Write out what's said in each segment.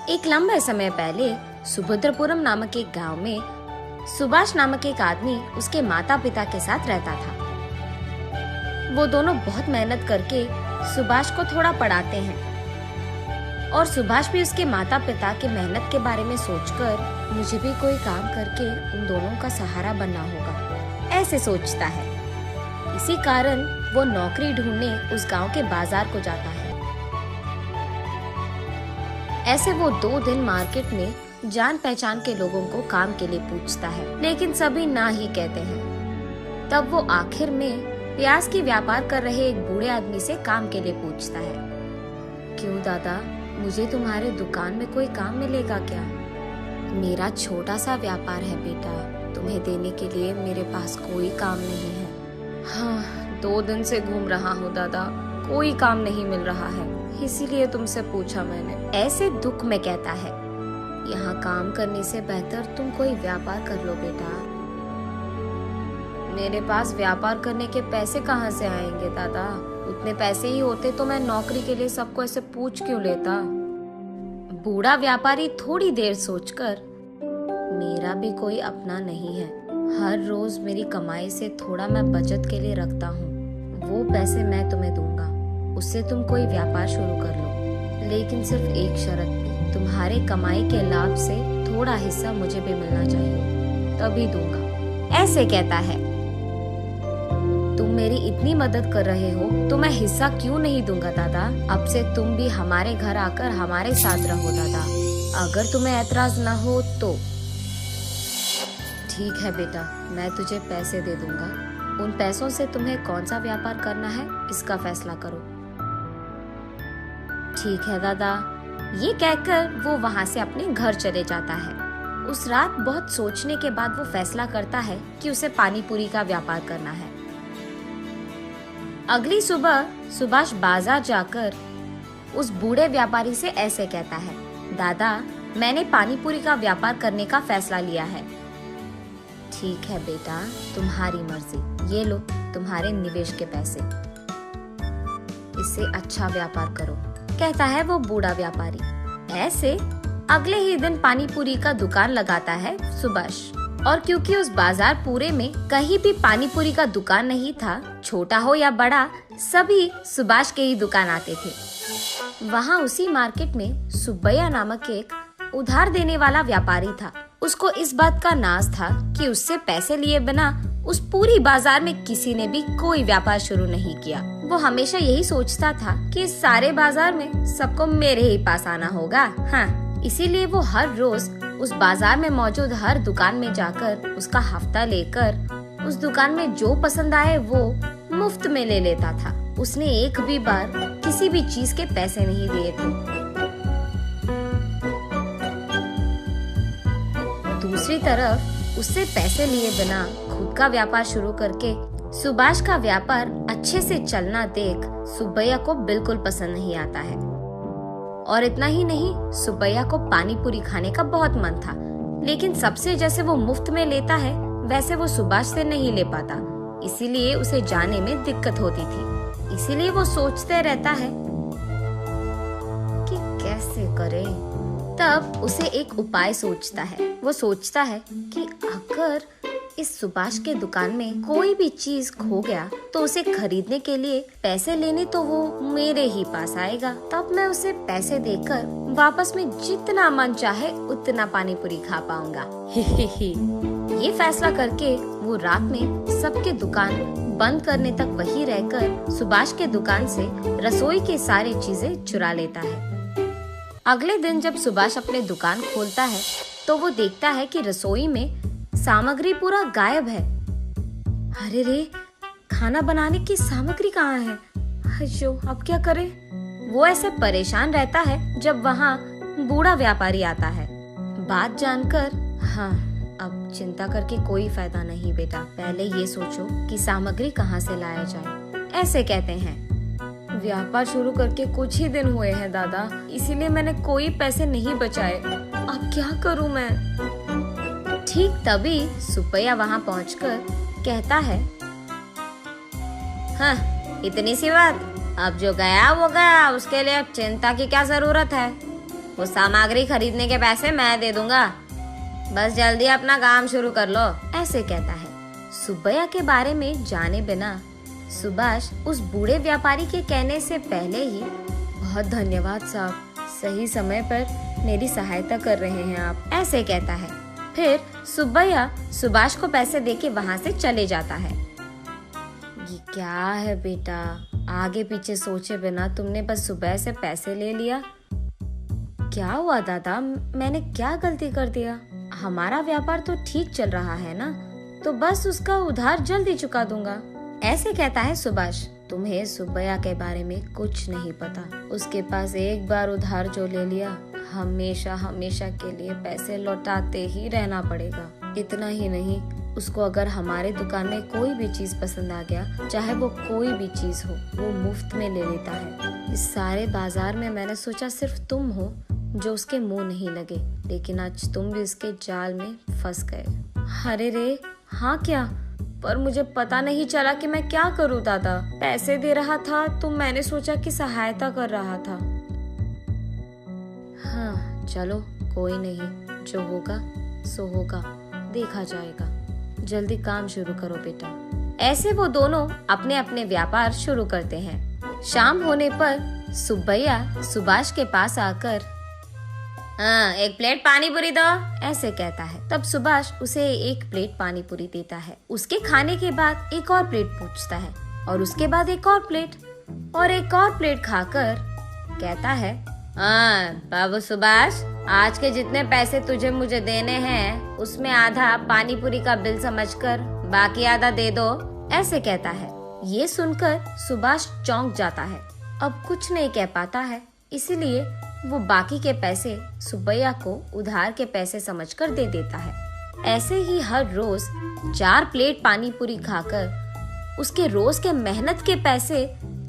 एक लंबे समय पहले सुभद्रपुरम नामक एक गांव में सुभाष नामक एक आदमी उसके माता पिता के साथ रहता था। वो दोनों बहुत मेहनत करके सुभाष को थोड़ा पढ़ाते हैं और सुभाष भी उसके माता पिता के मेहनत के बारे में सोचकर मुझे भी कोई काम करके उन दोनों का सहारा बनना होगा, ऐसे सोचता है। इसी कारण वो नौकरी ढूंढने उस गांव के बाजार को जाता है। ऐसे वो 2 दिन मार्केट में जान पहचान के लोगों को काम के लिए पूछता है, लेकिन सभी ना ही कहते हैं। तब वो आखिर में प्याज की व्यापार कर रहे एक बूढ़े आदमी से काम के लिए पूछता है। क्यों दादा, मुझे तुम्हारे दुकान में कोई काम मिलेगा क्या? मेरा छोटा सा व्यापार है बेटा, तुम्हें देने के लिए मेरे पास कोई काम नहीं है। हाँ, 2 दिन से घूम रहा हूँ दादा, कोई काम नहीं मिल रहा है, इसीलिए तुमसे पूछा मैंने, ऐसे दुख में कहता है। यहाँ काम करने से बेहतर तुम कोई व्यापार कर लो बेटा। मेरे पास व्यापार करने के पैसे कहाँ से आएंगे दादा? उतने पैसे ही होते तो मैं नौकरी के लिए सबको ऐसे पूछ क्यों लेता? बूढ़ा व्यापारी थोड़ी देर सोचकर, मेरा भी कोई अपना नहीं है, हर रोज मेरी कमाई से थोड़ा मैं बचत के लिए रखता हूँ, वो पैसे मैं तुम्हें दूंगा, उससे तुम कोई व्यापार शुरू कर लो, लेकिन सिर्फ एक शर्त पे, तुम्हारे कमाई के लाभ से थोड़ा हिस्सा मुझे भी मिलना चाहिए, तभी दूंगा, ऐसे कहता है। तुम मेरी इतनी मदद कर रहे हो तो मैं हिस्सा क्यों नहीं दूंगा दादा? अब से तुम भी हमारे घर आकर हमारे साथ रहो दादा, अगर तुम्हें ऐतराज ना हो तो। ठीक है बेटा, मैं तुझे पैसे दे दूंगा, उन पैसों से तुम्हें कौन सा व्यापार करना है इसका फैसला करो। ठीक है दादा, ये कहकर वो वहाँ से अपने घर चले जाता है। उस रात बहुत सोचने के बाद वो फैसला करता है कि उसे पानी पूरी का व्यापार करना है। अगली सुबह सुभाष बाजार जाकर उस बूढ़े व्यापारी से ऐसे कहता है, दादा, मैंने पानी पूरी का व्यापार करने का फैसला लिया है। ठीक है बेटा, तुम्हारी मर्जी, ये लो तुम्हारे निवेश के पैसे, इससे अच्छा व्यापार करो, कहता है वो बूढ़ा व्यापारी। ऐसे अगले ही दिन पानी पूरी का दुकान लगाता है सुभाष, और क्योंकि उस बाजार पूरे में कहीं भी पानी पूरी का दुकान नहीं था, छोटा हो या बड़ा, सभी सुभाष के ही दुकान आते थे। वहाँ उसी मार्केट में सुब्बैया नामक एक उधार देने वाला व्यापारी था। उसको इस बात का नाज था कि उससे पैसे लिए बिना उस पूरी बाजार में किसी ने भी कोई व्यापार शुरू नहीं किया। वो हमेशा यही सोचता था कि इस सारे बाजार में सबको मेरे ही पास आना होगा। हाँ, इसीलिए वो हर रोज उस बाजार में मौजूद हर दुकान में जाकर उसका हफ्ता लेकर उस दुकान में जो पसंद आए वो मुफ्त में ले लेता था। उसने एक भी बार किसी भी चीज के पैसे नहीं दिए थे। दूसरी तरफ उससे पैसे लिए बिना खुद का व्यापार शुरू करके सुभाष का व्यापार अच्छे से चलना देख सुब्बैया को बिल्कुल पसंद नहीं आता है। और इतना ही नहीं, सुब्बैया को पानी पूरी खाने का बहुत मन था, लेकिन सबसे जैसे वो मुफ्त में लेता है वैसे वो सुभाष से नहीं ले पाता, इसीलिए उसे जाने में दिक्कत होती थी। इसीलिए वो सोचते रहता है कि कैसे करे। तब उसे एक उपाय सोचता है। वो सोचता है कि अगर इस सुभाष के दुकान में कोई भी चीज खो गया तो उसे खरीदने के लिए पैसे लेने तो वो मेरे ही पास आएगा, तब मैं उसे पैसे देकर वापस में जितना मन चाहे उतना पानी पूरी खा पाऊंगा। ये फैसला करके वो रात में सबके दुकान बंद करने तक वही रहकर सुभाष के दुकान से रसोई की सारी चीजें चुरा लेता है। अगले दिन जब सुभाष अपने दुकान खोलता है तो वो देखता है कि रसोई में सामग्री पूरा गायब है। अरे रे, खाना बनाने की सामग्री कहाँ है? अयो, अब क्या करे? वो ऐसे परेशान रहता है जब वहाँ बूढ़ा व्यापारी आता है। बात जानकर, हाँ, अब चिंता करके कोई फायदा नहीं बेटा, पहले ये सोचो कि सामग्री कहाँ से लाया जाए, ऐसे कहते हैं। व्यापार शुरू करके कुछ ही दिन हुए हैं दादा, इसीलिए मैंने कोई पैसे नहीं बचाए, अब क्या करूँ मैं? ठीक तभी सुब्बैया वहाँ पहुँचकर कहता है, हाँ, इतनी सी बात, अब जो गया वो गया, उसके लिए अब चिंता की क्या जरूरत है? वो सामग्री खरीदने के पैसे मैं दे दूंगा, बस जल्दी अपना काम शुरू कर लो, ऐसे कहता है। सुब्बैया के बारे में जाने बिना सुभाष उस बूढ़े व्यापारी के कहने से पहले ही, बहुत धन्यवाद साहब, सही समय पर मेरी सहायता कर रहे हैं आप, ऐसे कहता है। फिर सुब्बैया सुभाष को पैसे देके वहाँ से चले जाता है। ये क्या है बेटा, आगे पीछे सोचे बिना तुमने बस सुबह से पैसे ले लिया। क्या हुआ दादा, मैंने क्या गलती कर दिया? हमारा व्यापार तो ठीक चल रहा है ना, तो बस उसका उधार जल्दी चुका दूंगा, ऐसे कहता है सुभाष। तुम्हें सुब्बैया के बारे में कुछ नहीं पता। उसके पास एक बार उधार जो ले लिया, हमेशा हमेशा के लिए पैसे लौटाते ही रहना पड़ेगा। इतना ही नहीं, उसको अगर हमारे दुकान में कोई भी चीज पसंद आ गया, चाहे वो कोई भी चीज हो, वो मुफ्त में ले लेता है। इस सारे बाजार में मैंने सोचा सिर्फ तुम हो जो उसके मुंह नहीं लगे, लेकिन आज तुम भी उसके जाल में फंस गए। अरे रे, हाँ क्या? पर मुझे पता नहीं चला कि मैं क्या करूं दादा। पैसे दे रहा था तो मैंने सोचा कि सहायता कर रहा था। हाँ चलो कोई नहीं, जो होगा सो होगा, देखा जाएगा। जल्दी काम शुरू करो बेटा। ऐसे वो दोनों अपने अपने व्यापार शुरू करते हैं। शाम होने पर सुब्बैया सुभाष के पास आकर हाँ, एक प्लेट पानी पूरी दो, ऐसे कहता है। तब सुभाष उसे एक प्लेट पानी पूरी देता है। उसके खाने के बाद एक और प्लेट पूछता है, और उसके बाद एक और प्लेट, और एक और प्लेट खाकर कहता है, हाँ बाबू सुभाष, आज के जितने पैसे तुझे मुझे देने हैं, उसमें आधा पानी पूरी का बिल समझकर बाकी आधा दे दो, ऐसे कहता है। ये सुनकर सुभाष चौंक जाता है। अब कुछ नहीं कह पाता है, इसीलिए वो बाकी के पैसे सुब्बैया को उधार के पैसे समझकर दे देता है। ऐसे ही हर रोज 4 प्लेट पानी पूरी खाकर उसके रोज के मेहनत के पैसे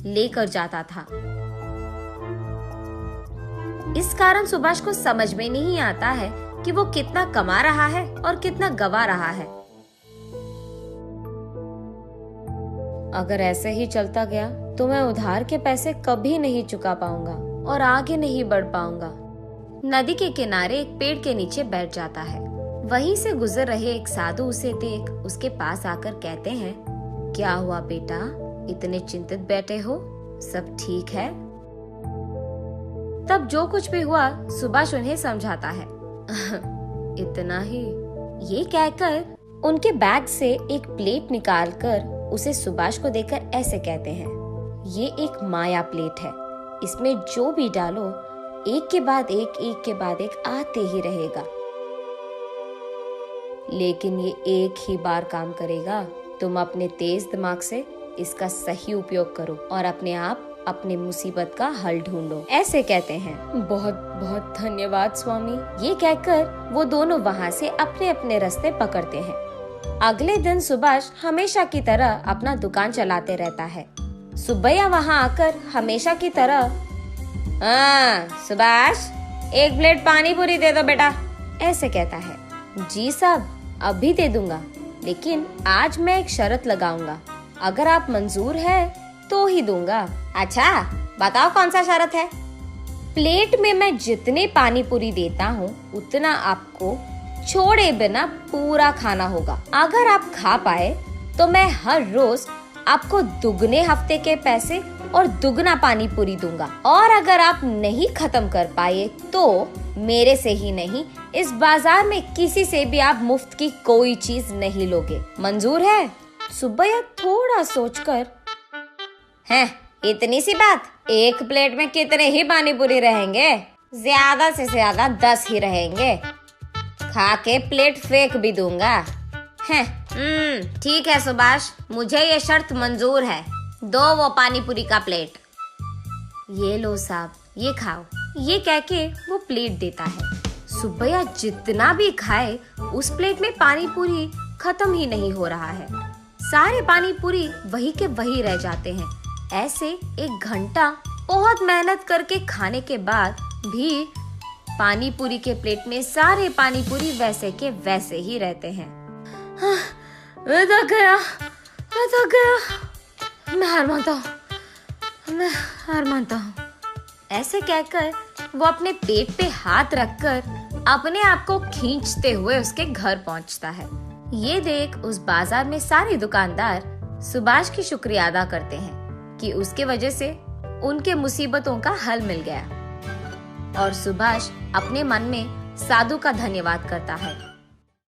लेकर जाता था। इस कारण सुभाष को समझ में नहीं आता है कि वो कितना कमा रहा है और कितना गवा रहा है। अगर ऐसे ही चलता गया तो मैं उधार के पैसे कभी नहीं चुका पाऊंगा और आगे नहीं बढ़ पाऊंगा। नदी के किनारे एक पेड़ के नीचे बैठ जाता है। वहीं से गुजर रहे एक साधु उसे देख उसके पास आकर कहते हैं, क्या हुआ बेटा, इतने चिंतित बैठे हो, सब ठीक है? तब जो कुछ भी हुआ सुभाष उन्हें समझाता है। इतना ही, ये कहकर उनके बैग से एक प्लेट निकालकर उसे सुभाष को देकर ऐसे कहते हैं, ये एक माया प्लेट है, इसमें जो भी डालो एक के बाद एक आते ही रहेगा, लेकिन ये एक ही बार काम करेगा। तुम अपने तेज दिमाग से इसका सही उपयोग करो और अपने आप अपने मुसीबत का हल ढूंढो, ऐसे कहते हैं। बहुत बहुत धन्यवाद स्वामी। ये कहकर वो दोनों वहाँ से अपने अपने रास्ते पकड़ते हैं। अगले दिन सुभाष हमेशा की तरह अपना दुकान चलाते रहता है। सुब्बैया वहाँ आकर हमेशा की तरह, हाँ सुभाष, एक प्लेट पानी पूरी दे दो बेटा, ऐसे कहता है। जी साहब, अभी दे दूंगा, लेकिन आज मैं एक शर्त लगाऊंगा, अगर आप मंजूर है तो ही दूंगा। अच्छा बताओ कौन सा शर्त है? प्लेट में मैं जितने पानी पूरी देता हूँ उतना आपको छोड़े बिना पूरा खाना होगा। अगर आप खा पाए तो मैं हर रोज आपको दुगने हफ्ते के पैसे और दुगना पानी पूरी दूंगा, और अगर आप नहीं खत्म कर पाए तो मेरे से ही नहीं, इस बाजार में किसी से भी आप मुफ्त की कोई चीज नहीं लोगे। मंजूर है? सुब्बैया थोड़ा सोचकर, हैं इतनी सी बात, एक प्लेट में कितने ही पानी पूरी रहेंगे? ज्यादा से ज्यादा 10 ही रहेंगे, खा के प्लेट फेंक भी दूंगा। हैं ठीक है सुभाष, मुझे ये शर्त मंजूर है, दो वो पानी पूरी का प्लेट। ये लो साहब, ये खाओ, ये कह के वो प्लेट देता है। सुब्बैया जितना भी खाए उस प्लेट में पानी पूरी खत्म ही नहीं हो रहा है। सारे पानी पूरी वही के वही रह जाते हैं। ऐसे 1 घंटा बहुत मेहनत करके खाने के बाद भी पानी पूरी के प्लेट में सारे पानी पूरी वैसे के वैसे ही रहते हैं। मैं थक गया, मैं हार मानता हूँ, ऐसे कहकर वो अपने पेट पे हाथ रखकर अपने आप को खींचते हुए उसके घर पहुंचता है। ये देख उस बाजार में सारे दुकानदार सुभाष की शुक्रिया अदा करते हैं कि उसके वजह से उनके मुसीबतों का हल मिल गया। और सुभाष अपने मन में साधु का धन्यवाद करता है